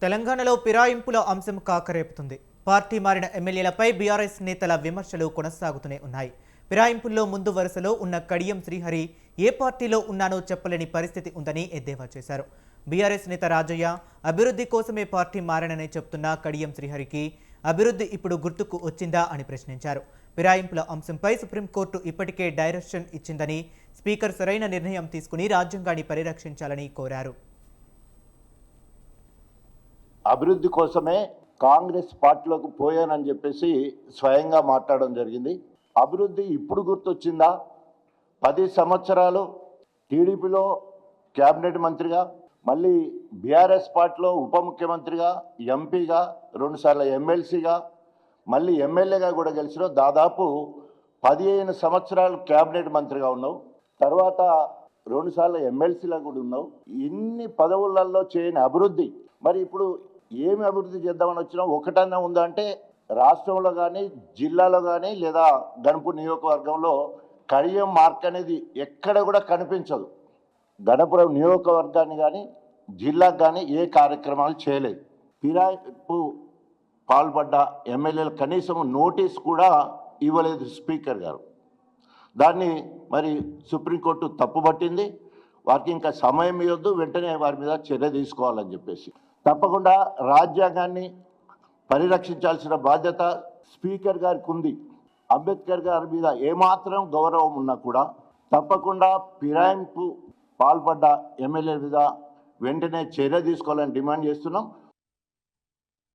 తెలంగాణలో ఫిరాయింపుల అంశం కాకరేపుతుంది. పార్టీ మారిన ఎమ్మెల్యేలపై బీఆర్ఎస్ నేతల విమర్శలు కొనసాగుతూనే ఉన్నాయి. ఫిరాయింపుల్లో ముందు వరుసలో ఉన్న కడియం శ్రీహరి ఏ పార్టీలో ఉన్నానో చెప్పలేని పరిస్థితి ఉందని ఎద్దేవా చేశారు. బీఆర్ఎస్ నేత రాజయ్య అభివృద్ధి కోసమే పార్టీ మారనని చెప్తున్న కడియం శ్రీహరికి అభివృద్ధి ఇప్పుడు గుర్తుకు వచ్చిందా అని ప్రశ్నించారు. ఫిరాయింపుల అంశంపై సుప్రీంకోర్టు ఇప్పటికే డైరెక్షన్ ఇచ్చిందని, స్పీకర్ సరైన నిర్ణయం తీసుకుని రాజ్యాంగాన్ని పరిరక్షించాలని కోరారు. అభివృద్ధి కోసమే కాంగ్రెస్ పార్టీలోకి పోయానని చెప్పేసి స్వయంగా మాట్లాడడం జరిగింది. అభివృద్ధి ఇప్పుడు గుర్తొచ్చిందా? 10 సంవత్సరాలు టీడీపీలో క్యాబినెట్ మంత్రిగా, మళ్ళీ బీఆర్ఎస్ పార్టీలో ఉప ముఖ్యమంత్రిగా, ఎంపీగా, 2 సార్లు ఎమ్మెల్సీగా, మళ్ళీ ఎమ్మెల్యేగా కూడా గెలిచినావు. దాదాపు 15 సంవత్సరాలు క్యాబినెట్ మంత్రిగా ఉన్నావు. తర్వాత 2 సార్లు ఎమ్మెల్సీలా కూడా ఉన్నావు. ఇన్ని పదవులలో చేయని అభివృద్ధి మరి ఇప్పుడు ఏమి అభివృద్ధి చేద్దామని వచ్చినా ఒకటన్నా ఉందా అంటే, రాష్ట్రంలో కానీ జిల్లాలో కానీ లేదా గణపూర్ నియోజకవర్గంలో కడియం మార్క్ అనేది ఎక్కడ కూడా కనిపించదు. గణపురం నియోజకవర్గాన్ని కానీ జిల్లాకు కానీ ఏ కార్యక్రమాలు చేయలేదు. ఫిరాయింపు పాల్పడ్డ ఎమ్మెల్యేలు కనీసం నోటీస్ కూడా ఇవ్వలేదు స్పీకర్ గారు. దాన్ని మరి సుప్రీంకోర్టు తప్పుపట్టింది. వారికి ఇంకా సమయం ఇవ్వద్దు, వెంటనే వారి మీద చర్య తీసుకోవాలని చెప్పేసి. తప్పకుండా రాజ్యాంగాన్ని పరిరక్షించాల్సిన బాధ్యత స్పీకర్ గారికి ఉంది. అంబేద్కర్ గారి మీద ఏమాత్రం గౌరవం ఉన్నా కూడా తప్పకుండా ఫిరాయింపు పాల్పడ్డ ఎమ్మెల్యే మీద వెంటనే చర్య తీసుకోవాలని డిమాండ్ చేస్తున్నాం.